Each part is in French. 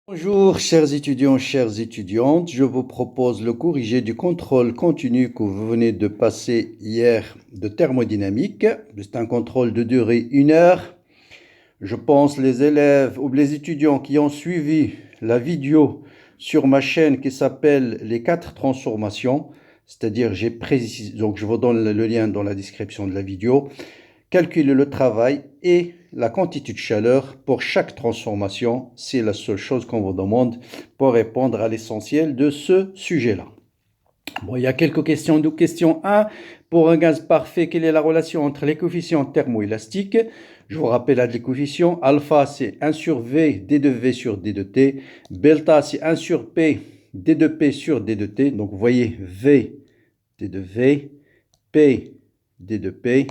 Bonjour chers étudiants, chères étudiantes, je vous propose le corrigé du contrôle continu que vous venez de passer hier de thermodynamique. C'est un contrôle de durée 1 heure. Je pense les élèves ou les étudiants qui ont suivi la vidéo sur ma chaîne qui s'appelle les 4 transformations, c'est-à-dire j'ai précisé, donc je vous donne le lien dans la description de la vidéo. Calculer le travail et la quantité de chaleur pour chaque transformation, c'est la seule chose qu'on vous demande pour répondre à l'essentiel de ce sujet-là. Bon, il y a quelques questions. Donc, question 1, pour un gaz parfait, quelle est la relation entre les coefficients thermoélastiques? Je vous rappelle les coefficients. Alpha, c'est 1 sur V, D de V sur D de T. Delta, c'est 1 sur P, D de P sur D de T. Donc, vous voyez V, D de V, P, D de P.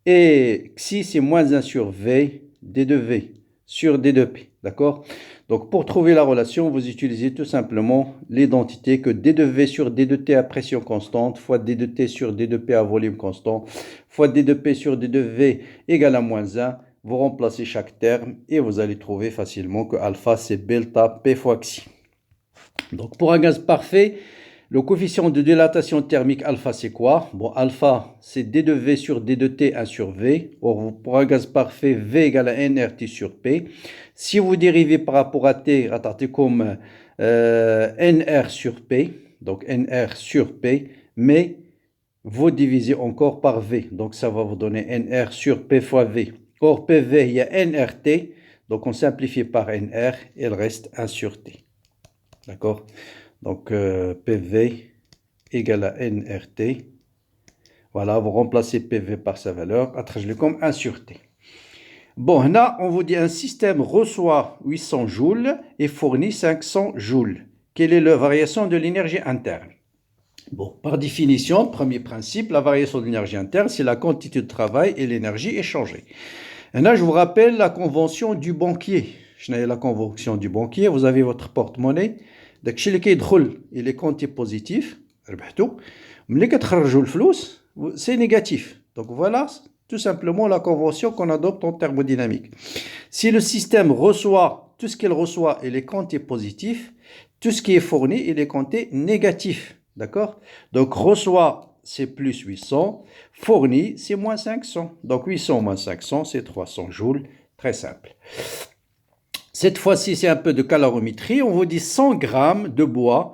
Et xi, c'est moins 1 sur V, D de V sur D de P. D'accord? Donc, pour trouver la relation, vous utilisez tout simplement l'identité que D de V sur D de T à pression constante fois D de T sur D de P à volume constant fois D de P sur D de V égale à moins 1. Vous remplacez chaque terme et vous allez trouver facilement que alpha, c'est delta P fois xi. Donc, pour un gaz parfait, le coefficient de dilatation thermique alpha, c'est quoi? Bon, alpha, c'est D de V sur D de T 1 sur V. Or, pour un gaz parfait, V égale à nRT sur P. Si vous dérivez par rapport à T, rattrapez comme NR sur P, donc NR sur P, mais vous divisez encore par V. Donc, ça va vous donner NR sur P fois V. Or, PV, il y a nRT, donc on simplifie par NR, et il reste 1 sur T. D'accord? Donc, PV égale à nRT. Voilà, vous remplacez PV par sa valeur, attragez-le comme 1 sur T. Bon, là, on vous dit un système reçoit 800 joules et fournit 500 joules. Quelle est la variation de l'énergie interne? Bon, par définition, premier principe, la variation de l'énergie interne, c'est la quantité de travail et l'énergie échangée. Et là, je vous rappelle la convention du banquier. Je n'ai la convention du banquier, vous avez votre porte-monnaie. داك الشيء اللي كيدخل الى كونتي بوزيتيف ربحتو ملي كتخرجوا الفلوس سي نيجاتيف. Donc voilà tout simplement la convention qu'on adopte en thermodynamique. Si le système reçoit tout ce qu'il reçoit, il est compté positif, tout ce qui est fourni, il est compté négatif. D'accord? Donc reçoit, c'est plus 800, fourni, c'est moins 500. Donc 800 moins 500, c'est 300 joules. Très simple. Cette fois-ci, c'est un peu de calorimétrie. On vous dit 100 grammes de bois.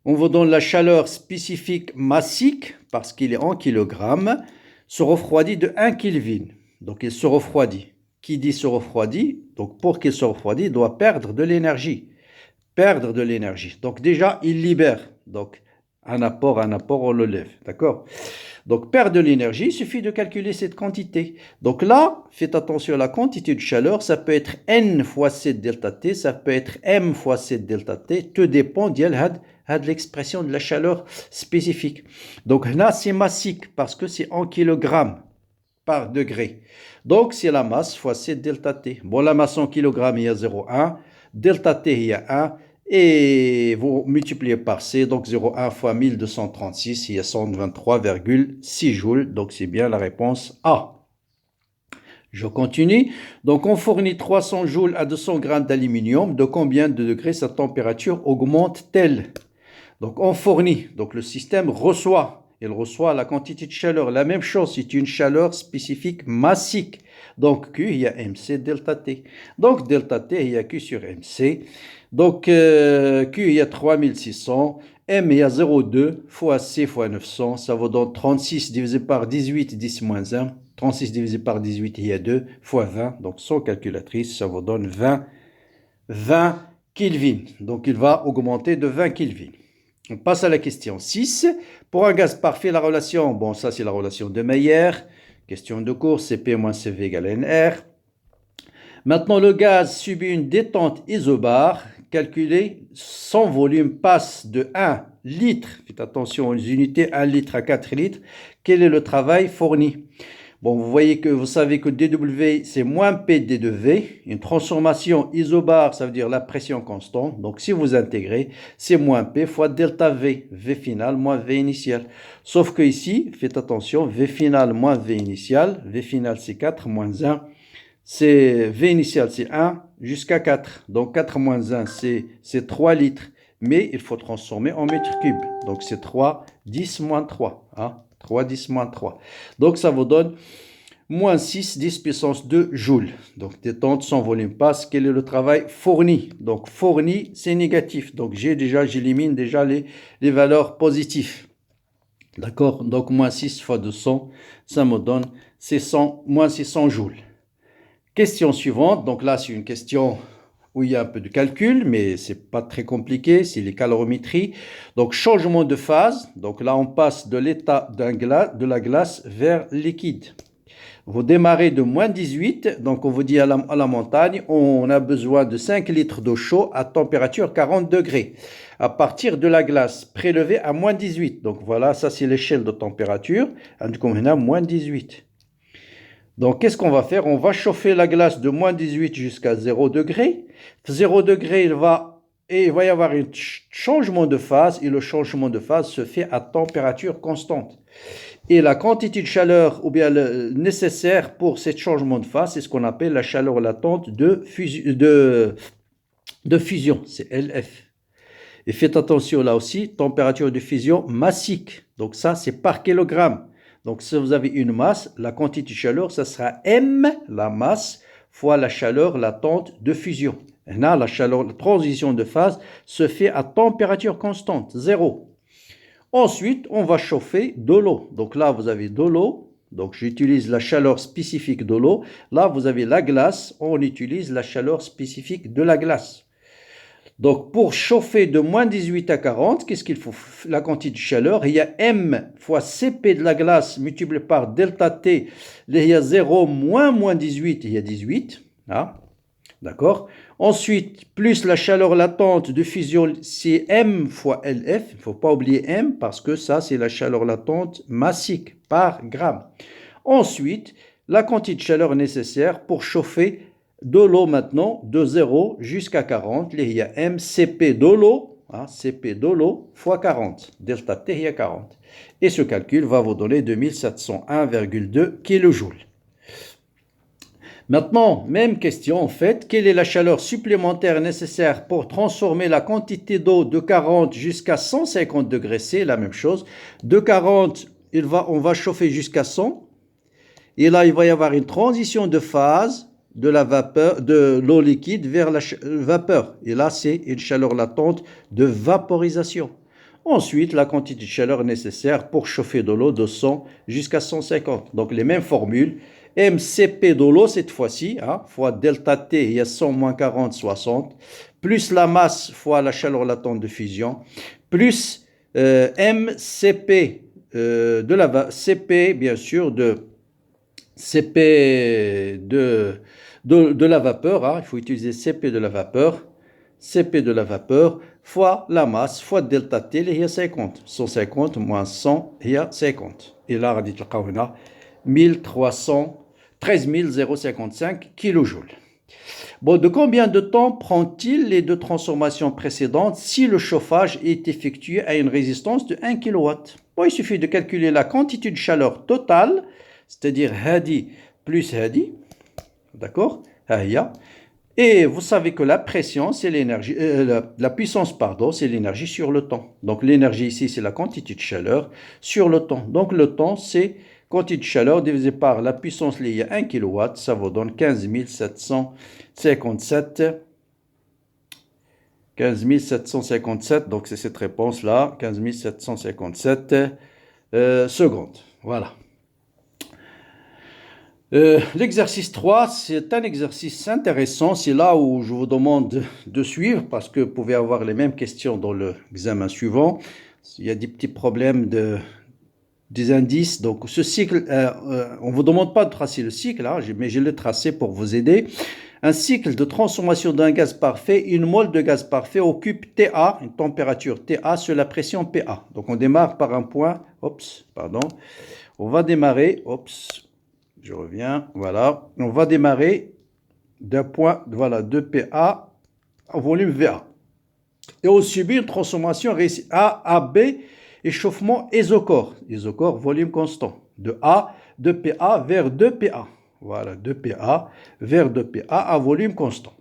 On vous donne la chaleur spécifique massique, parce qu'il est en kilogrammes, se refroidit de 1 Kelvin. Donc, il se refroidit. Qui dit se refroidit? Donc, pour qu'il se refroidisse, il doit perdre de l'énergie. Perdre de l'énergie. Donc, déjà, il libère. Donc, un apport, on le lève. D'accord? Donc, perdre de l'énergie, il suffit de calculer cette quantité. Donc là, faites attention à la quantité de chaleur. Ça peut être N fois C delta T, ça peut être M fois C delta T. Tout dépend de l'expression de la chaleur spécifique. Donc là, c'est massique parce que c'est en kilogrammes par degré. Donc, c'est la masse fois C delta T. Bon, la masse en kilogrammes, il y a 0,1. Delta T, il y a 1. Et vous multipliez par C, donc 0,1 fois 1236, il y a 123,6 joules. Donc, c'est bien la réponse A. Je continue. Donc, on fournit 300 joules à 200 grammes d'aluminium. De combien de degrés sa température augmente-t-elle? Donc, on fournit. Donc, le système reçoit. Il reçoit la quantité de chaleur. La même chose, c'est une chaleur spécifique massique. Donc, Q, il y a MC delta T. Donc, delta T, il y a Q sur MC. Donc, Q, il y a 3600. M, il y a 0,2 fois C fois 900. Ça vous donne 36 divisé par 18, 10 moins 1. 36 divisé par 18, il y a 2 fois 20. Donc, sans calculatrice, ça vous donne 20 Kelvin. Donc, il va augmenter de 20 Kelvin. On passe à la question 6. Pour un gaz parfait, la relation, bon, ça c'est la relation de Mayer. Question de cours, Cp moins Cv égale Nr. Maintenant, le gaz subit une détente isobare. Calculez, son volume passe de 1 litre, faites attention aux unités, 1 litre à 4 litres. Quel est le travail fourni? Bon, vous savez que dW, c'est moins P d de V. Une transformation isobare, ça veut dire la pression constante. Donc, si vous intégrez, c'est moins P fois delta V. V final moins V initial. Sauf que ici, faites attention, V final moins V initial. V final, c'est 4 moins 1. c'est V initial, c'est 1 jusqu'à 4. Donc 4 moins 1, c'est 3 litres. Mais il faut transformer en mètres cubes. Donc c'est 3, 10 moins 3. Hein? 3, 10 moins 3. Donc ça vous donne moins 6, 10 puissance 2 joules. Donc détente sans volume passe. Quel est le travail fourni? Donc fourni, c'est négatif. Donc j'élimine déjà les valeurs positives. D'accord? Donc moins 6 fois 200, ça me donne moins 600 joules. Question suivante. Donc là, c'est une question où il y a un peu de calcul, mais c'est pas très compliqué, c'est les calorimétries. Donc, changement de phase. Donc là, on passe de l'état de la glace vers liquide. Vous démarrez de moins 18, donc on vous dit à la montagne, on a besoin de 5 litres d'eau chaude à température 40 degrés. À partir de la glace prélevée à moins 18. Donc voilà, ça c'est l'échelle de température. On a moins 18. Donc, qu'est-ce qu'on va faire? On va chauffer la glace de moins 18 jusqu'à 0 degré. 0 degré, il va y avoir un changement de phase et le changement de phase se fait à température constante. Et la quantité de chaleur ou bien nécessaire pour ce changement de phase, c'est ce qu'on appelle la chaleur latente de fusion, c'est LF. Et faites attention là aussi, température de fusion massique. Donc ça, c'est par kilogramme. Donc, si vous avez une masse, la quantité de chaleur, ça sera M, la masse, fois la chaleur latente de fusion. Et là, la transition de phase se fait à température constante, 0. Ensuite, on va chauffer de l'eau. Donc là, vous avez de l'eau. Donc, j'utilise la chaleur spécifique de l'eau. Là, vous avez la glace. On utilise la chaleur spécifique de la glace. Donc, pour chauffer de moins 18 à 40, qu'est-ce qu'il faut? La quantité de chaleur, il y a M fois Cp de la glace multiplié par delta T. Il y a 0 moins 18, il y a 18. Ah, d'accord. Ensuite, plus la chaleur latente de fusion, c'est M fois LF. Il ne faut pas oublier M parce que ça, c'est la chaleur latente massique par gramme. Ensuite, la quantité de chaleur nécessaire pour chauffer de l'eau maintenant, de 0 jusqu'à 40, il y a MCP de l'eau, CP de l'eau fois 40, delta T, il y a 40. Et ce calcul va vous donner 2701,2 kJ. Maintenant, même question en fait, quelle est la chaleur supplémentaire nécessaire pour transformer la quantité d'eau de 40 jusqu'à 150 degrés C, la même chose. De 40, on va chauffer jusqu'à 100. Et là, il va y avoir une transition de phase de la vapeur, de l'eau liquide vers la vapeur. Et là, c'est une chaleur latente de vaporisation. Ensuite, la quantité de chaleur nécessaire pour chauffer de l'eau de 100 jusqu'à 150. Donc, les mêmes formules. MCP de l'eau, cette fois-ci, fois delta T, il y a 100 moins 40, 60, plus la masse fois la chaleur latente de fusion, plus MCP CP, bien sûr, CP de la vapeur, il faut utiliser CP de la vapeur, fois la masse, fois delta T, il y a 50. 150 moins 100, il y a 50. Et là, on dit 13 055 kJ. Bon, de combien de temps prend-il les deux transformations précédentes si le chauffage est effectué à une résistance de 1 kW? Bon, il suffit de calculer la quantité de chaleur totale, c'est-à-dire Hadi plus Hadi, d'accord? Et vous savez que la pression, c'est l'énergie, la puissance, pardon, c'est l'énergie sur le temps. Donc l'énergie ici, c'est la quantité de chaleur sur le temps. Donc le temps, c'est quantité de chaleur divisé par la puissance liée à 1 kW, ça vous donne 15 757. Donc c'est cette réponse-là, 15 757 secondes. Voilà. L'exercice 3, c'est un exercice intéressant. C'est là où je vous demande de suivre parce que vous pouvez avoir les mêmes questions dans l'examen suivant. Il y a des petits problèmes des indices. Donc, ce cycle, on ne vous demande pas de tracer le cycle, mais je l'ai tracé pour vous aider. Un cycle de transformation d'un gaz parfait, une mole de gaz parfait occupe TA, une température TA sur la pression PA. Donc, on démarre par un point. On va démarrer. Je reviens. Voilà. On va démarrer d'un point, de PA au volume VA. Et on subit une transformation A à B, échauffement isocore. Isocore, volume constant. De PA vers 2PA. voilà, 2PA vers 2PA à volume constant.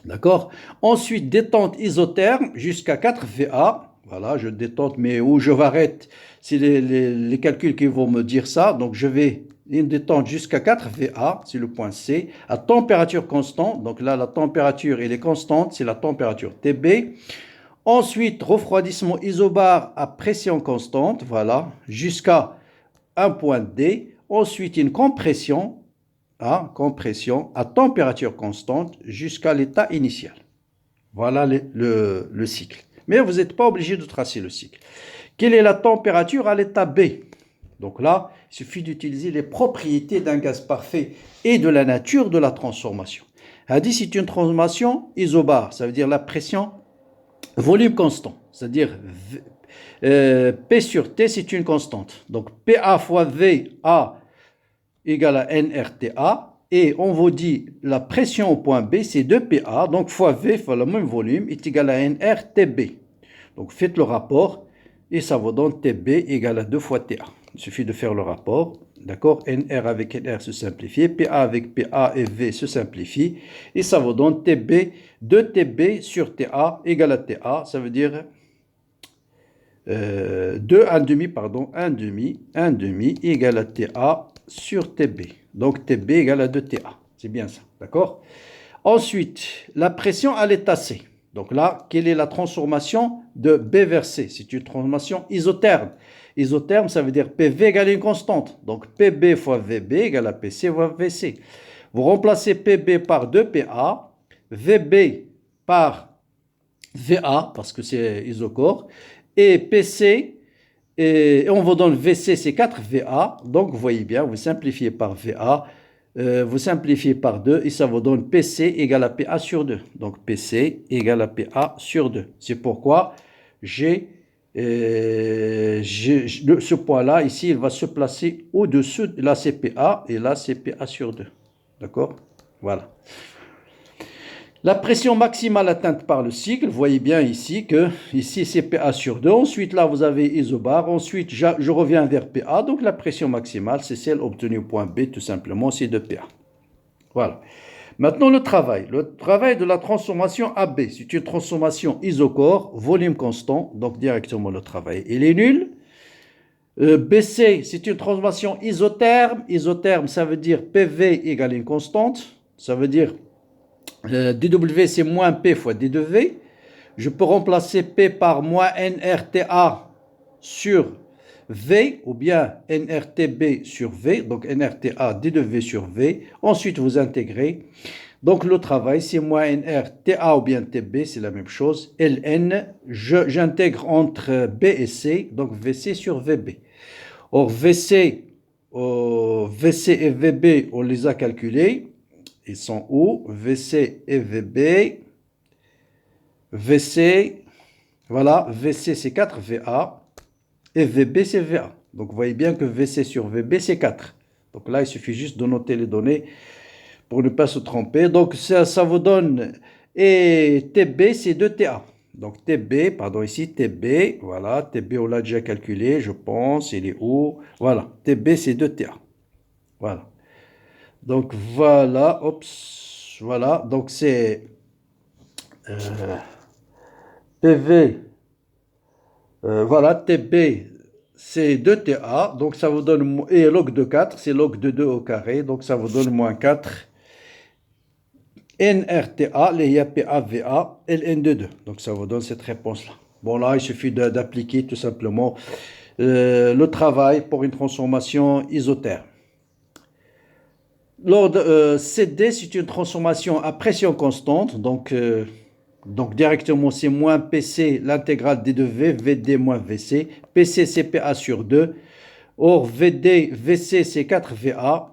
D'accord? Ensuite, détente isotherme jusqu'à 4VA. Voilà, je détente, mais où je m'arrête, c'est les calculs qui vont me dire ça. Donc, je vais une détente jusqu'à 4VA, c'est le point C, à température constante. Donc là, la température, elle est constante, c'est la température TB. Ensuite, refroidissement isobar à pression constante, voilà, jusqu'à un point D. Ensuite, une compression à température constante jusqu'à l'état initial. Voilà le cycle. Mais vous n'êtes pas obligé de tracer le cycle. Quelle est la température à l'état B? Donc là, il suffit d'utiliser les propriétés d'un gaz parfait et de la nature de la transformation. Hadi, c'est une transformation isobar, ça veut dire la pression volume constant, c'est-à-dire P sur T, c'est une constante. Donc PA fois VA égale à nRTA. Et on vous dit la pression au point B, c'est 2PA. Donc fois V fois le même volume est égal à nRTB. Donc faites le rapport et ça vous donne TB égale à 2 fois TA. Il suffit de faire le rapport. D'accord? NR avec NR se simplifie. PA avec PA et V se simplifie. Et ça vous donne TB, 2TB sur TA égale à TA. Ça veut dire 1 demi égale à TA sur TB. Donc TB égale à 2TA. C'est bien ça. D'accord? Ensuite, la pression à l'état C. Donc là, quelle est la transformation de B vers C? C'est une transformation isotherme. Isotherme, ça veut dire PV égale une constante. Donc PB fois VB égale à PC fois VC. Vous remplacez PB par 2PA, VB par VA, parce que c'est isocore, et PC, et on vous donne VC, c'est 4VA. Donc vous voyez bien, vous simplifiez par VA, vous simplifiez par 2 et ça vous donne PC égale à PA sur 2. Donc PC égale à PA sur 2. C'est pourquoi ce point-là, ici, il va se placer au-dessus de la CPA et là, c'est PA sur 2. D'accord? Voilà. La pression maximale atteinte par le cycle, vous voyez bien ici que ici c'est PA sur 2. Ensuite, là, vous avez isobar. Ensuite, je reviens vers PA. Donc, la pression maximale, c'est celle obtenue au point B, tout simplement, c'est 2PA. Voilà. Maintenant, le travail. Le travail de la transformation AB, c'est une transformation isocore, volume constant. Donc, directement, le travail, il est nul. BC, c'est une transformation isotherme. Isotherme, ça veut dire PV égale une constante. Ça veut dire dW, c'est moins P fois dW. Je peux remplacer P par moins nRTA sur V ou bien nRTB sur V. Donc nRTA dW sur V. Ensuite, vous intégrez. Donc le travail, c'est moins nRTA ou bien TB, c'est la même chose. Ln, j'intègre entre B et C, donc VC sur VB. Or, VC et VB, on les a calculés. Ils sont où? VC et VB. VC, voilà, VC c'est 4VA et VB c'est VA. Donc vous voyez bien que VC sur VB c'est 4. Donc là, il suffit juste de noter les données pour ne pas se tromper. Donc ça vous donne, et TB c'est 2TA. Donc TB, pardon ici, TB, voilà, TB on l'a déjà calculé, je pense, il est où? Voilà, TB c'est 2TA. Voilà. Donc voilà, voilà, donc c'est PV, voilà, TB c'est 2TA, donc ça vous donne, et log de 4, c'est log de 2 au carré, donc ça vous donne moins 4, nRTA, les PAVA, ln de 2, donc ça vous donne cette réponse-là. Bon là, il suffit d'appliquer tout simplement le travail pour une transformation isotherme. CD, c'est une transformation à pression constante, donc directement c'est moins PC, l'intégrale d de V, VD moins VC, PC c'est PA sur 2, or VD, VC c'est 4VA,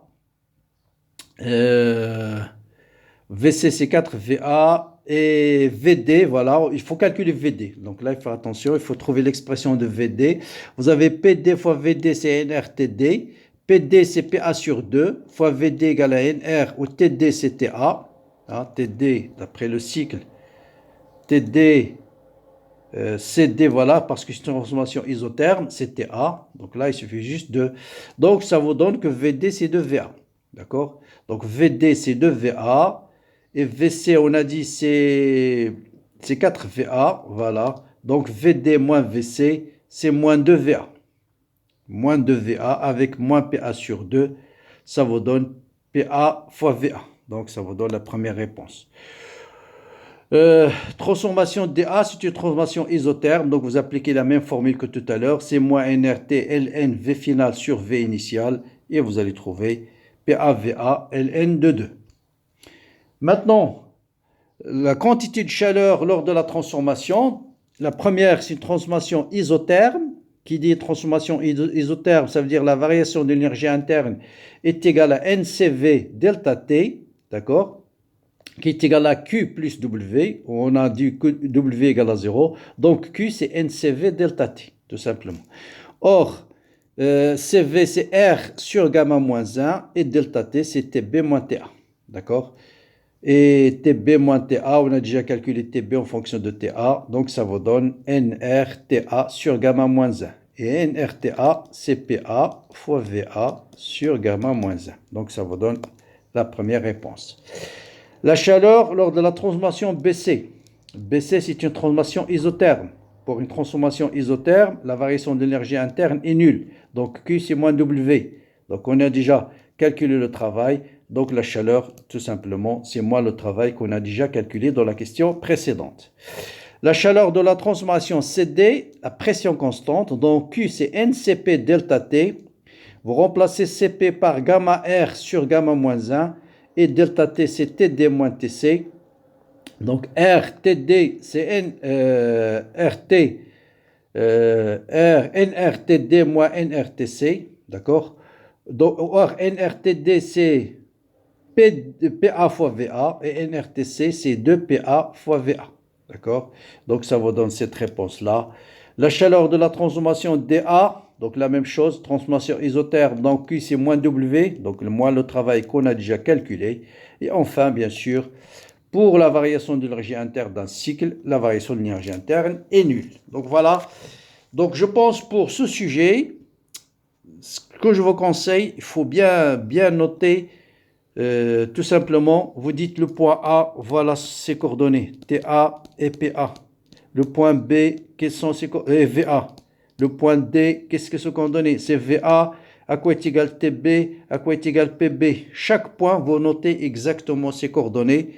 VC c'est 4VA, et VD, voilà, il faut calculer VD, donc là il faut attention, il faut trouver l'expression de VD, vous avez PD fois VD c'est nRTD, PD c'est PA sur 2 fois VD égale à NR ou TD c'est TA. Hein, TD d'après le cycle. TD, CD, voilà, parce que c'est une transformation isotherme, c'est TA. Donc là, il suffit juste de... Donc ça vous donne que VD c'est 2VA. D'accord? Donc VD, c'est 2VA. Et VC, on a dit, c'est 4VA. Voilà. Donc VD moins VC, c'est moins 2VA. Moins 2VA avec moins PA sur 2. Ça vous donne PA fois VA. Donc ça vous donne la première réponse. Transformation DA, c'est une transformation isotherme. Donc vous appliquez la même formule que tout à l'heure. C'est moins NRT ln V final sur V initial. Et vous allez trouver PAVA ln de 2. Maintenant, la quantité de chaleur lors de la transformation. La première, c'est une transformation isotherme. Qui dit transformation isotherme, ça veut dire la variation de l'énergie interne est égale à NCV delta T. D'accord? Qui est égal à Q plus W. On a dit que W égale à 0. Donc Q, c'est NCV delta T, tout simplement. Or, CV, c'est R sur gamma moins 1. Et delta T, c'est TB moins TA. D'accord? Et TB moins TA, on a déjà calculé TB en fonction de TA. Donc ça vous donne NRTA sur gamma moins 1. Et NRTA, c'est PA fois VA sur gamma moins 1. Donc ça vous donne la première réponse. La chaleur lors de la transformation BC. BC, c'est une transformation isotherme. Pour une transformation isotherme, la variation de l'énergie interne est nulle. Donc Q, c'est moins W. Donc on a déjà calculé le travail. Donc la chaleur, tout simplement, c'est moins le travail qu'on a déjà calculé dans la question précédente. La chaleur de la transformation CD, la pression constante. Donc Q, c'est NCP delta T. Vous remplacez CP par gamma R sur gamma moins 1. Et delta T, c'est TD moins TC. Donc R, TD, c'est RT, NRTD moins NRTC. D'accord? Donc, or, NRTD, c'est PA fois VA. Et NRTC, c'est 2PA fois VA. D'accord? Donc, ça vous donne cette réponse-là. La chaleur de la transformation DA. Donc la même chose, transformation isotherme, donc Q c'est moins W, donc moins le travail qu'on a déjà calculé. Et enfin, bien sûr, pour la variation de l'énergie interne d'un cycle, la variation de l'énergie interne est nulle. Donc voilà, donc je pense pour ce sujet, ce que je vous conseille, il faut bien noter, tout simplement, vous dites le point A, voilà ses coordonnées, TA et PA. Le point B, quelles sont ses coordonnées, VA. Le point D, qu'est-ce que ce coordonnées? C'est VA, à quoi est égal TB, à quoi est égal PB. Chaque point, vous notez exactement ses coordonnées.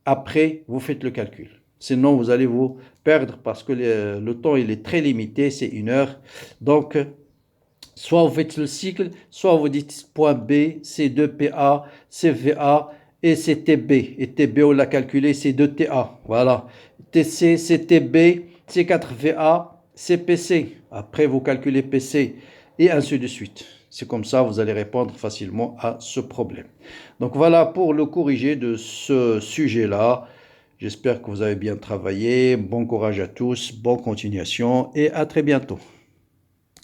Après, vous faites le calcul. Sinon, vous allez vous perdre parce que le temps, il est très limité, c'est 1 heure. Donc, soit vous faites le cycle, soit vous dites point B, c'est 2PA, c'est VA et c'est TB. Et TB, on l'a calculé, c'est 2TA. Voilà. TC, c'est TB, c'est 4VA. C'est PC. Après, vous calculez PC et ainsi de suite. C'est comme ça, vous allez répondre facilement à ce problème. Donc voilà pour le corrigé de ce sujet-là. J'espère que vous avez bien travaillé. Bon courage à tous, bonne continuation et à très bientôt.